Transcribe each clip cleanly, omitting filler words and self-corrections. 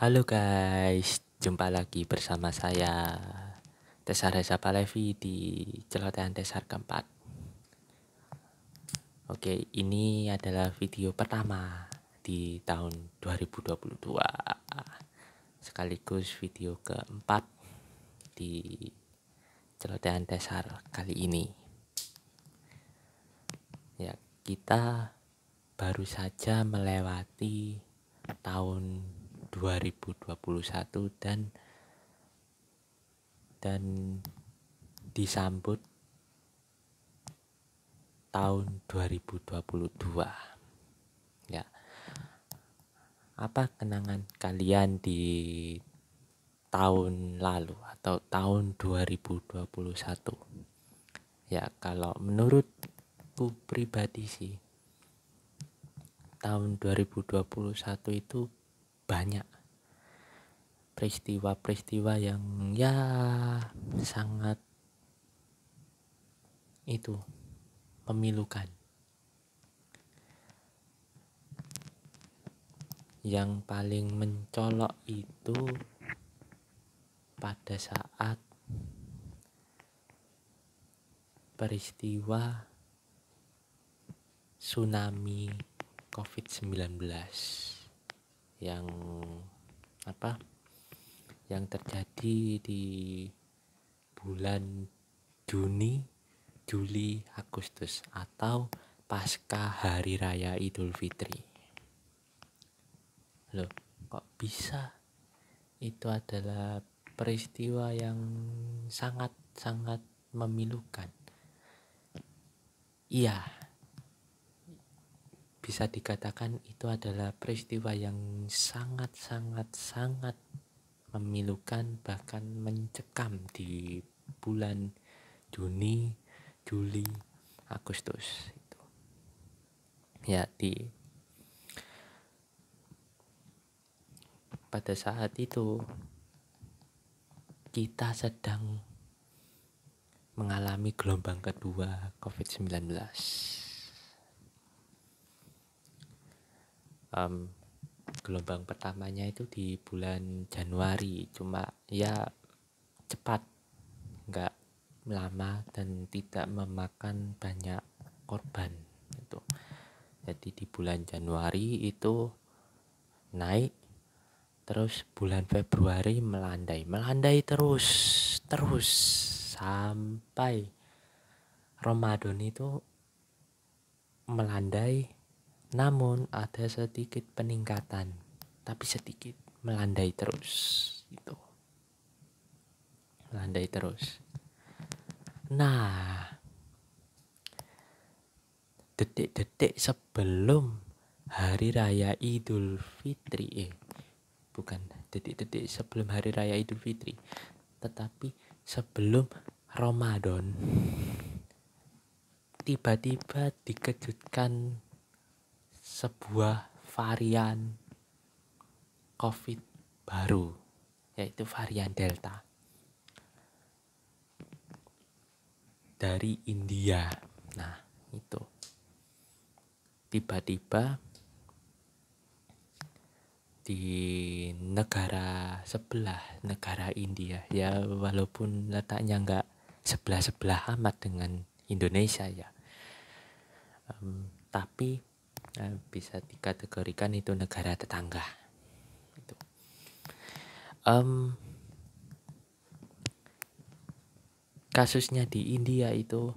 Halo guys, jumpa lagi bersama saya Tesar Reza Palevi di celotehan Tesar keempat. Oke, ini adalah video pertama di tahun 2022, sekaligus video keempat di celotehan Tesar kali ini. Ya, kita baru saja melewati tahun 2021 dan disambut tahun 2022. Ya. Apa kenangan kalian di tahun lalu atau tahun 2021? Ya, kalau menurutku pribadi sih, tahun 2021 itu banyak peristiwa-peristiwa yang ya sangat itu memilukan. Yang paling mencolok itu pada saat peristiwa tsunami COVID-19 yang terjadi di bulan Juni, Juli, Agustus atau pasca Hari Raya Idul Fitri. Loh, kok bisa? Itu adalah peristiwa yang sangat-sangat memilukan. Iya, bisa dikatakan itu adalah peristiwa yang sangat-sangat memilukan, bahkan mencekam di bulan Juni, Juli, Agustus itu. Ya, pada saat itu kita sedang mengalami gelombang kedua COVID-19. Gelombang pertamanya itu di bulan Januari, cuma ya cepat, nggak lama dan tidak memakan banyak korban itu. Jadi di bulan Januari itu naik, terus bulan Februari melandai terus sampai Ramadan itu melandai, namun ada sedikit peningkatan, tapi sedikit, melandai terus itu. Melandai terus. Nah, detik-detik sebelum Hari Raya Idul Fitri, bukan detik-detik sebelum Hari Raya Idul Fitri, tetapi sebelum Ramadan, tiba-tiba dikejutkan sebuah varian COVID baru, yaitu varian Delta dari India. Nah, itu tiba-tiba di negara sebelah, negara India, ya walaupun letaknya nggak sebelah-sebelah amat dengan Indonesia ya, tapi bisa dikategorikan itu negara tetangga itu. Kasusnya di India itu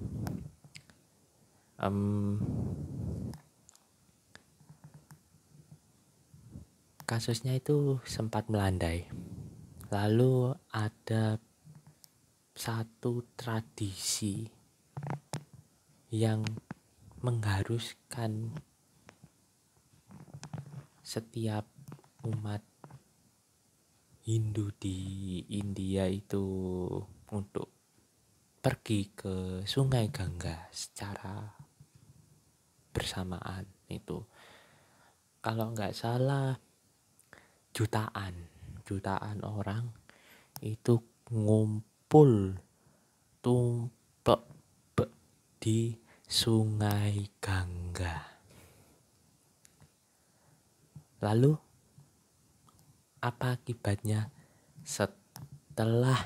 kasusnya itu sempat melandai. Lalu ada satu tradisi yang mengharuskan setiap umat Hindu di India itu untuk pergi ke Sungai Gangga secara bersamaan itu. Kalau nggak salah jutaan orang itu ngumpul tumpek di Sungai Gangga. Lalu apa akibatnya setelah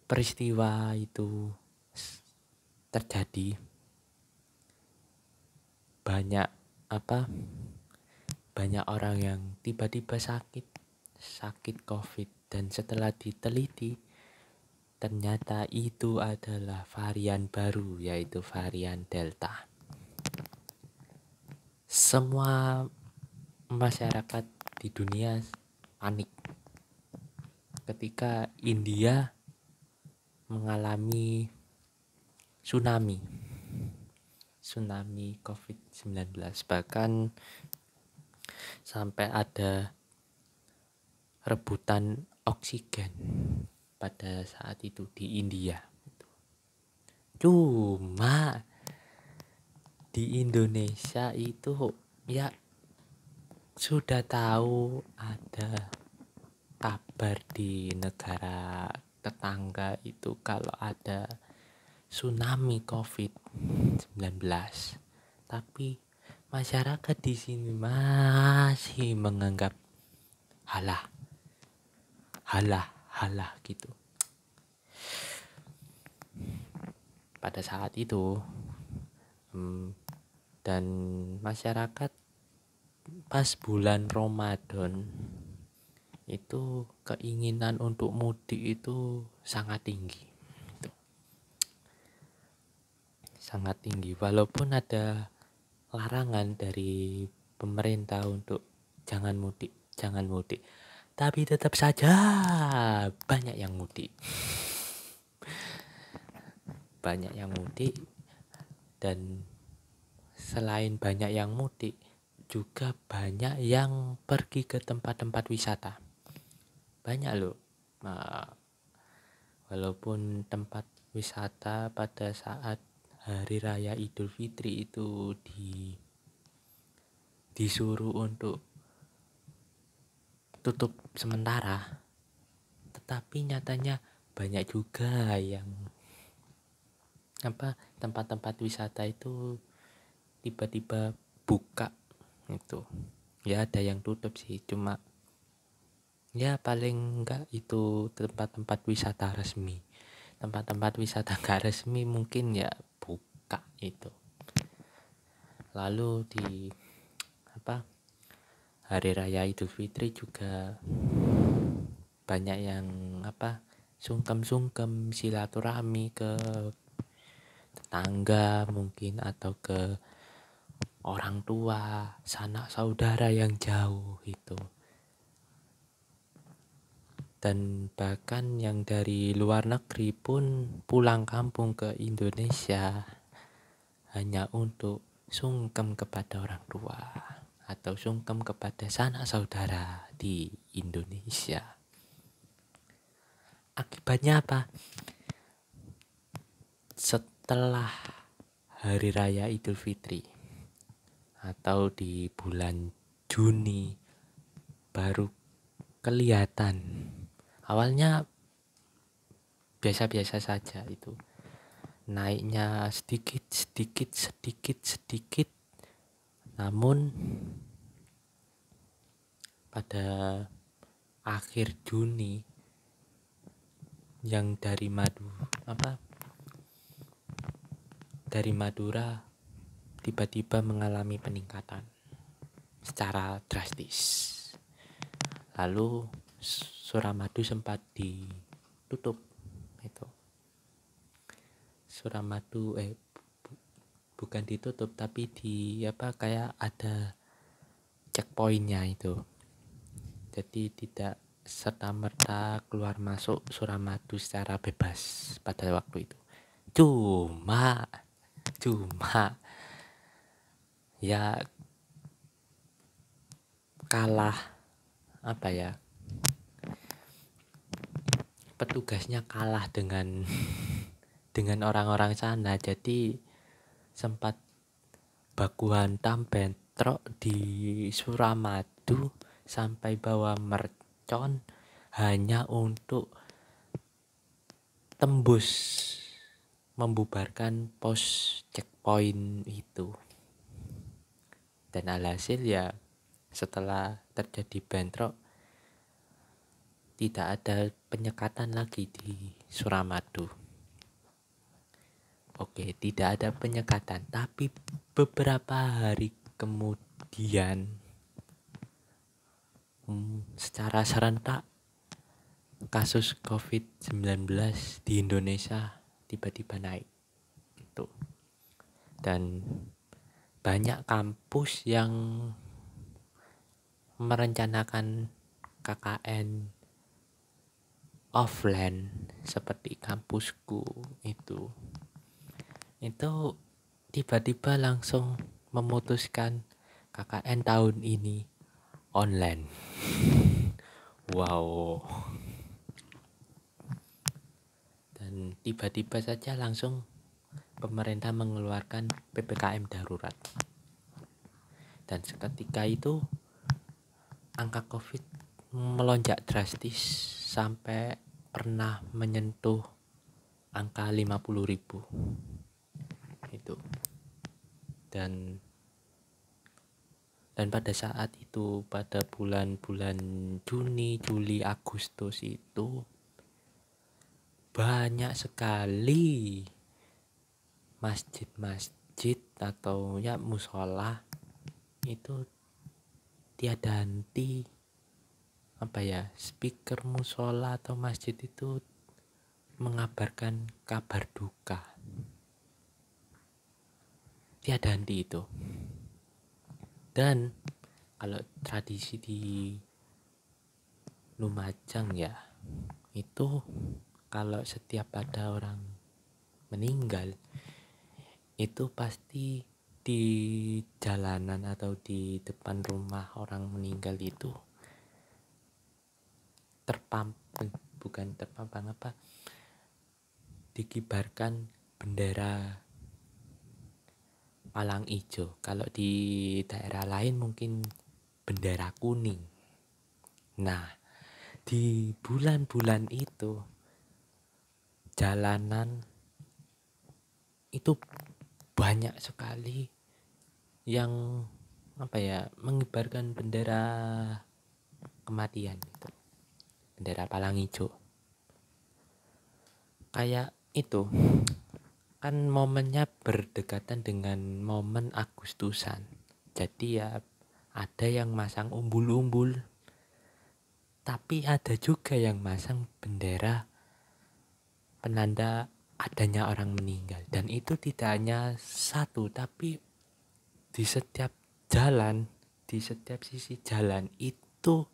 peristiwa itu terjadi. Banyak orang yang tiba-tiba sakit COVID, dan setelah diteliti ternyata itu adalah varian baru, yaitu varian Delta. Semua masyarakat di dunia panik ketika India mengalami tsunami COVID-19, bahkan sampai ada rebutan oksigen pada saat itu di India. Cuma di Indonesia itu ya sudah tahu ada kabar di negara tetangga itu kalau ada tsunami COVID-19, tapi masyarakat di sini masih menganggap halah gitu. Pada saat itu dan masyarakat pas bulan Ramadan itu keinginan untuk mudik itu sangat tinggi, walaupun ada larangan dari pemerintah untuk jangan mudik, tapi tetap saja banyak yang mudik. Dan selain banyak yang mudik, juga banyak yang pergi ke tempat-tempat wisata. Banyak loh. Walaupun tempat wisata pada saat Hari Raya Idul Fitri itu disuruh untuk tutup sementara, tetapi nyatanya banyak juga yang tempat-tempat wisata itu tiba-tiba buka itu. Ya ada yang tutup sih, cuma ya paling enggak itu tempat-tempat wisata resmi. Tempat-tempat wisata enggak resmi mungkin ya buka itu. Lalu di Hari Raya Idul Fitri juga banyak yang sungkem silaturahmi ke tetangga mungkin, atau ke orang tua, sanak saudara yang jauh itu. Dan bahkan yang dari luar negeri pun pulang kampung ke Indonesia hanya untuk sungkem kepada orang tua atau sungkem kepada sanak saudara di Indonesia. Akibatnya apa? Setelah Hari Raya Idul Fitri atau di bulan Juni baru kelihatan. Awalnya biasa-biasa saja itu. Naiknya sedikit. Namun pada akhir Juni yang dari Madura tiba-tiba mengalami peningkatan secara drastis. Lalu Suramadu sempat ditutup itu. Suramadu bukan ditutup, tapi kayak ada checkpointnya itu. Jadi tidak serta-merta keluar masuk Suramadu secara bebas pada waktu itu. Cuma ya kalah petugasnya kalah dengan orang-orang sana. Jadi sempat baku hantam bentrok di Suramadu sampai bawa mercon hanya untuk tembus membubarkan pos checkpoint itu. Dan alhasil ya setelah terjadi bentrok, tidak ada penyekatan lagi di Suramadu. Oke, tidak ada penyekatan, tapi beberapa hari kemudian secara serentak kasus COVID-19 di Indonesia tiba-tiba naik gitu. Dan banyak kampus yang merencanakan KKN offline seperti kampusku itu tiba-tiba langsung memutuskan KKN tahun ini online. Wow. Dan tiba-tiba saja langsung pemerintah mengeluarkan PPKM darurat. Dan seketika itu angka COVID melonjak drastis sampai pernah menyentuh angka 50.000 itu. Dan pada saat itu, pada bulan-bulan Juni, Juli, Agustus itu banyak sekali masjid-masjid atau ya musola itu tiada henti speaker musola atau masjid itu mengabarkan kabar duka. Tiada henti itu. Dan kalau tradisi di Lumajang ya, itu kalau setiap ada orang meninggal, itu pasti di jalanan atau di depan rumah orang meninggal itu dikibarkan bendera palang hijau. Kalau di daerah lain mungkin bendera kuning. Nah, di bulan-bulan itu jalanan itu banyak sekali yang mengibarkan bendera kematian itu, bendera palang hijau. Kayak itu kan momennya berdekatan dengan momen Agustusan, jadi ya ada yang masang umbul-umbul, tapi ada juga yang masang bendera penanda adanya orang meninggal. Dan itu tidak hanya satu, tapi di setiap jalan, di setiap sisi jalan itu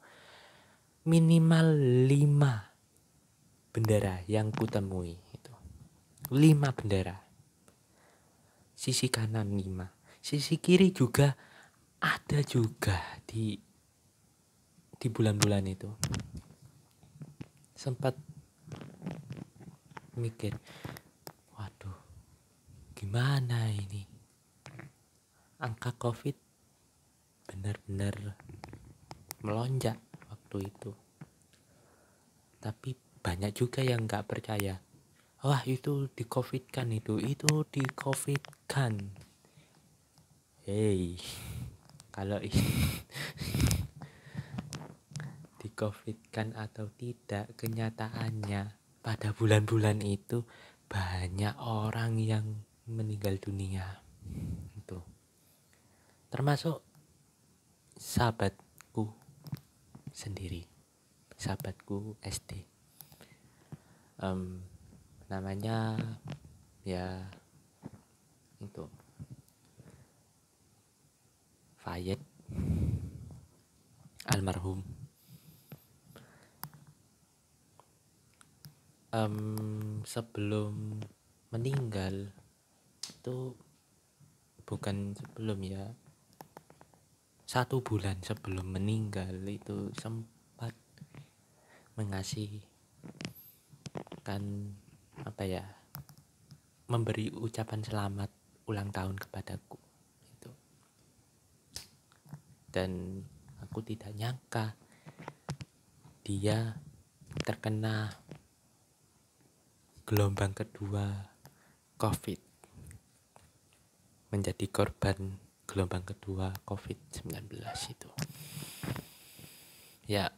minimal 5 bendera yang kutemui itu. 5 bendera. Sisi kanan 5, sisi kiri juga ada juga di bulan-bulan itu. Sempat mikir, waduh, gimana ini? Angka COVID benar-benar melonjak waktu itu. Tapi banyak juga yang gak percaya. Wah, itu di-COVID-kan itu di-COVID-kan. Hey, kalau di-COVID-kan atau tidak, kenyataannya pada bulan-bulan itu banyak orang yang meninggal dunia. Itu termasuk sahabatku sendiri, sahabatku SD. Namanya ya itu Fayed, almarhum. Sebelum meninggal itu, bukan sebelum ya, 1 bulan sebelum meninggal itu sempat mengasih memberi ucapan selamat ulang tahun kepadaku itu. Dan aku tidak nyangka dia terkena gelombang kedua COVID, menjadi korban gelombang kedua COVID-19 itu. Ya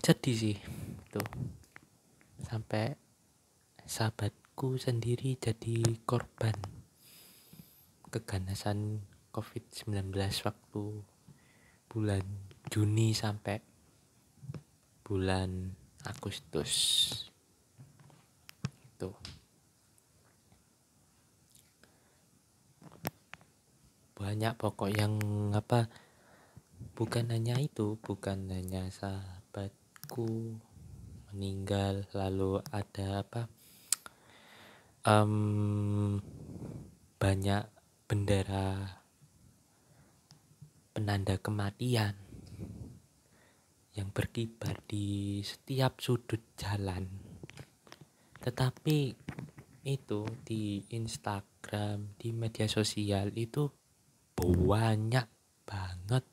sedih sih itu, sampai sahabatku sendiri jadi korban keganasan COVID-19 waktu bulan Juni sampai bulan Agustus itu. Banyak pokok yang bukan hanya sahabatku meninggal, lalu ada banyak bendera penanda kematian yang berkibar di setiap sudut jalan. Tetapi itu di Instagram, di media sosial itu banyak banget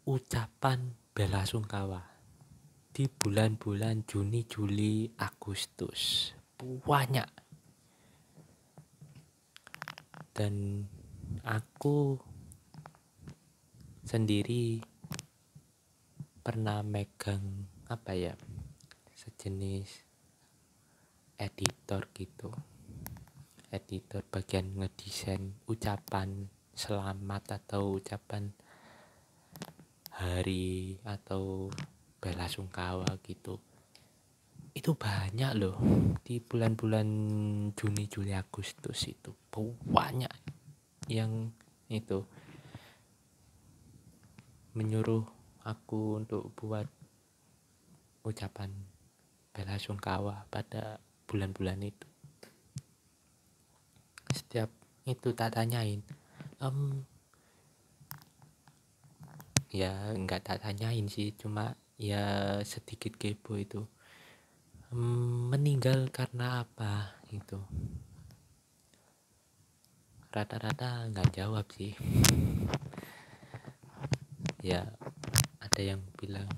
ucapan bela sungkawa di bulan-bulan Juni, Juli, Agustus. Banyak. Dan aku sendiri pernah megang sejenis editor gitu, editor bagian ngedesain ucapan selamat atau ucapan hari atau bela sungkawa gitu. Itu banyak loh di bulan-bulan Juni, Juli, Agustus itu banyak yang itu menyuruh aku untuk buat ucapan bela sungkawa pada bulan-bulan itu. Setiap itu tak tanyain, ya nggak tak tanyain sih, cuma ya sedikit kepo itu, meninggal karena apa itu. Rata-rata nggak jawab sih. Ya ada yang bilang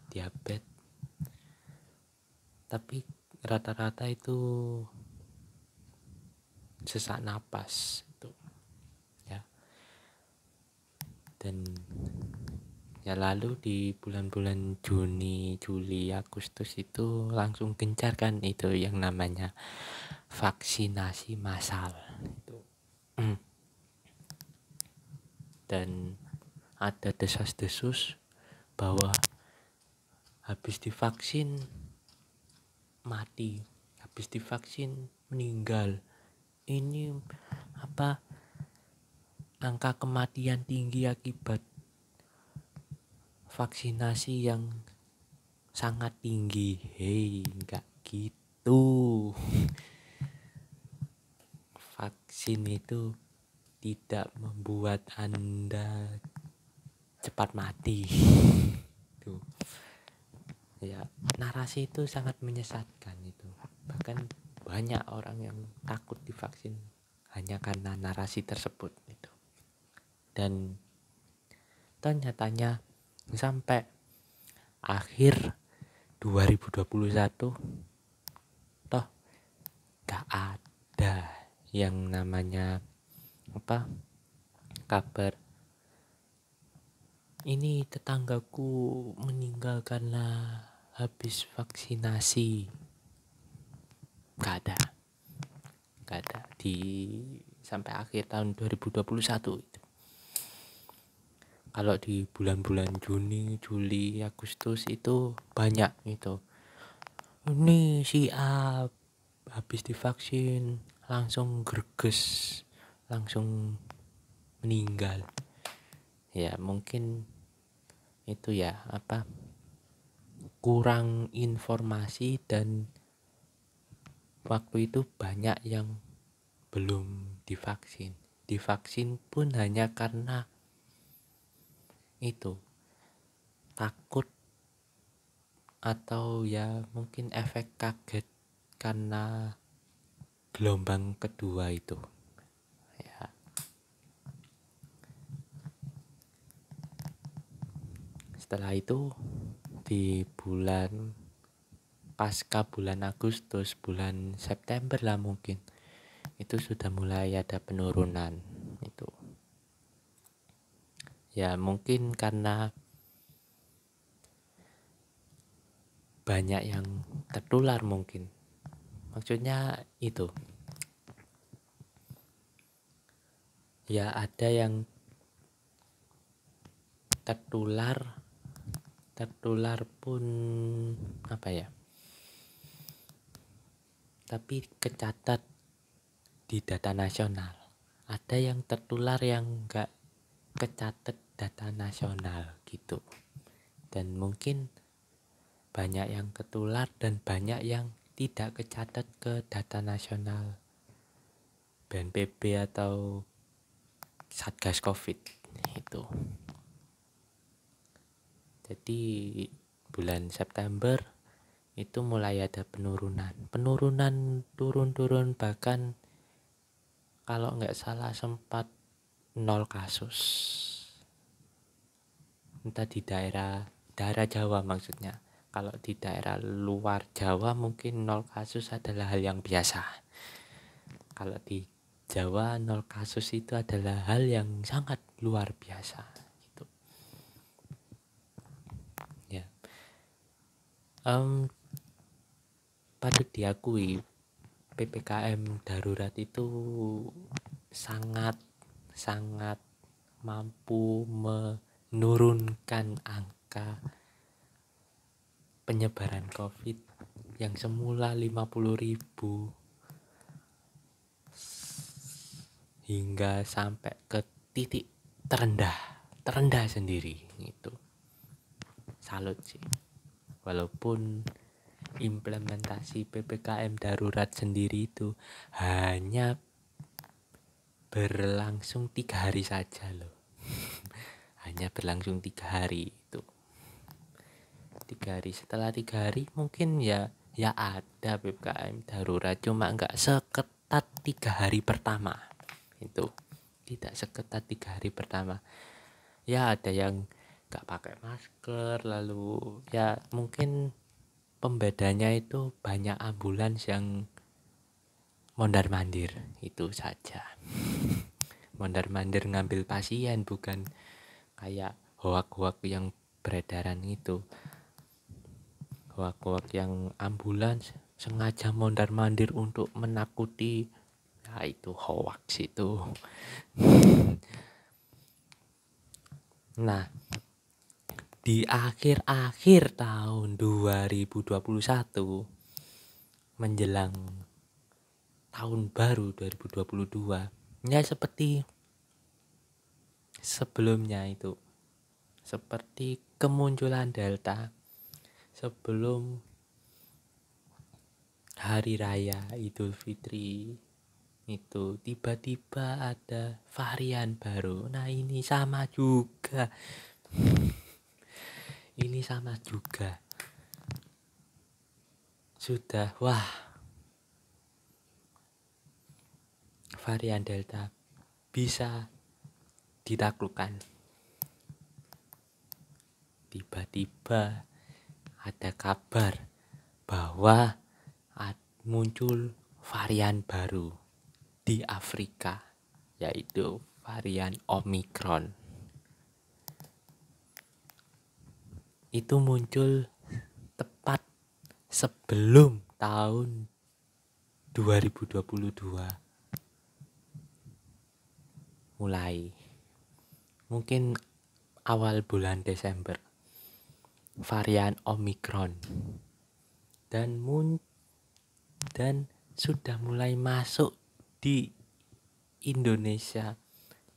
diabetes, tapi rata-rata itu sesak napas itu ya. Dan ya lalu di bulan-bulan Juni, Juli, Agustus itu langsung gencar kan itu yang namanya vaksinasi massal itu. Dan ada desas-desus bahwa habis divaksin mati, habis divaksin meninggal. Ini angka kematian tinggi akibat vaksinasi yang sangat tinggi. Hei, enggak gitu. Vaksin itu tidak membuat Anda cepat mati. Tuh. Ya, narasi itu sangat menyesatkan itu. Bahkan banyak orang yang takut divaksin hanya karena narasi tersebut itu. Dan ternyatanya sampai akhir 2021 toh gak ada yang namanya kabar ini tetanggaku meninggal karena habis vaksinasi. Gak ada di sampai akhir tahun 2021 itu. Kalau di bulan-bulan Juni, Juli, Agustus itu banyak itu. Ini si A habis divaksin langsung greges, langsung meninggal. Ya mungkin itu ya kurang informasi, dan waktu itu banyak yang belum divaksin. Divaksin pun hanya karena itu takut atau ya mungkin efek kaget karena gelombang kedua itu ya. Setelah itu di bulan pasca bulan Agustus, bulan September lah mungkin, itu sudah mulai ada penurunan itu. Ya mungkin karena banyak yang tertular mungkin. Maksudnya itu. Ya ada yang tertular pun apa ya? Tapi kecatat di data nasional. Ada yang tertular yang enggak kecatat data nasional gitu. Dan mungkin banyak yang ketular dan banyak yang tidak kecatat ke data nasional BNPB atau Satgas Covid itu. Jadi bulan September itu mulai ada penurunan turun bahkan kalau nggak salah sempat 0 kasus, entah di daerah Jawa maksudnya. Kalau di daerah luar Jawa mungkin 0 kasus adalah hal yang biasa. Kalau di Jawa 0 kasus itu adalah hal yang sangat luar biasa gitu. Ya. Patut diakui PPKM darurat itu sangat mampu menurunkan angka penyebaran COVID yang semula 50.000 hingga sampai ke titik terendah sendiri gitu. Salut sih. Walaupun implementasi PPKM darurat sendiri itu hanya berlangsung 3 hari saja loh. Hanya berlangsung 3 hari itu. 3 hari, setelah 3 hari mungkin ya ada PPKM darurat, cuma nggak seketat 3 hari pertama itu. Tidak seketat 3 hari pertama. Ya ada yang nggak pakai masker, lalu ya mungkin pembedanya itu banyak ambulans yang mondar-mandir, itu saja. Mondar-mandir ngambil pasien, bukan kayak hoak-hoak yang beredaran itu. Hoak-hoak yang ambulans sengaja mondar-mandir untuk menakuti, ya itu hoaks itu. Nah, di akhir-akhir tahun 2021 menjelang tahun baru 2022, ya seperti sebelumnya itu, seperti kemunculan Delta sebelum hari raya Idul Fitri itu tiba-tiba ada varian baru. Nah ini sama juga. Sudah, wah, varian Delta bisa ditaklukkan. Tiba-tiba ada kabar bahwa muncul varian baru di Afrika, yaitu varian Omicron. Itu muncul tepat sebelum tahun 2022 mulai. Mungkin awal bulan Desember varian Omicron dan sudah mulai masuk di Indonesia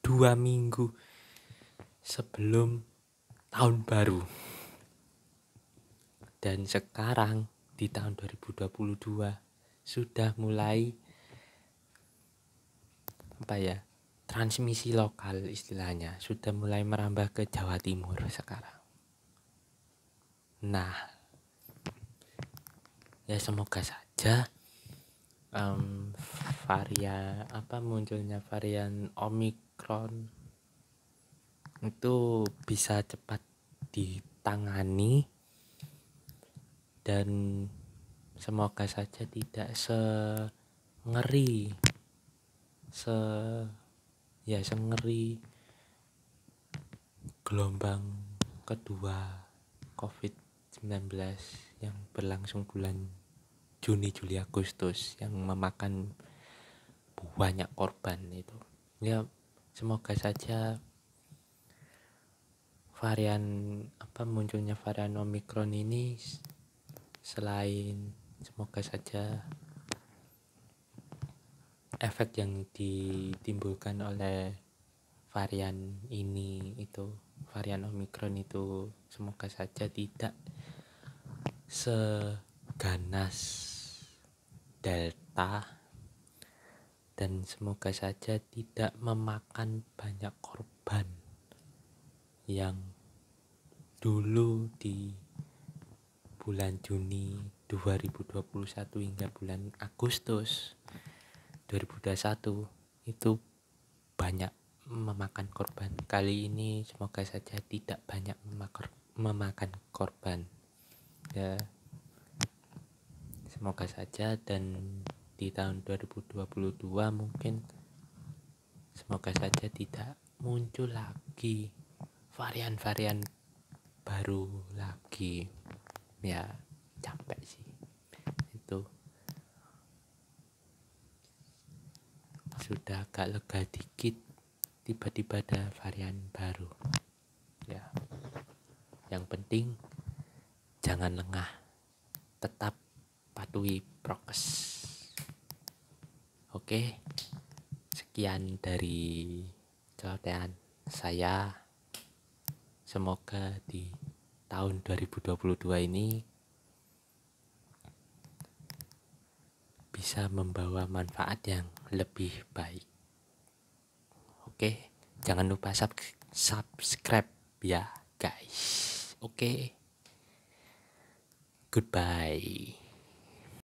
2 minggu sebelum tahun baru. Dan sekarang di tahun 2022 sudah mulai transmisi lokal istilahnya, sudah mulai merambah ke Jawa Timur sekarang. Nah, ya semoga saja munculnya varian Omicron itu bisa cepat ditangani dan semoga saja tidak sengeri sengeri gelombang kedua COVID-19 yang berlangsung bulan Juni, Juli, Agustus yang memakan banyak korban itu. Ya, semoga saja munculnya varian Omicron ini, semoga saja efek yang ditimbulkan oleh varian Omicron itu semoga saja tidak seganas Delta, dan semoga saja tidak memakan banyak korban yang dulu di bulan Juni 2021 hingga bulan Agustus 2021 itu banyak memakan korban. Kali ini semoga saja tidak banyak memakan korban. Ya, semoga saja, dan di tahun 2022 mungkin semoga saja tidak muncul lagi varian-varian baru lagi. Ya, capek sih itu. Sudah agak lega dikit, tiba-tiba ada varian baru. Ya, yang penting jangan lengah, tetap patuhi prokes. Oke, sekian dari celotehan saya. Semoga di tahun 2022 ini bisa membawa manfaat yang lebih baik. Oke, jangan lupa subscribe ya guys. Oke, goodbye.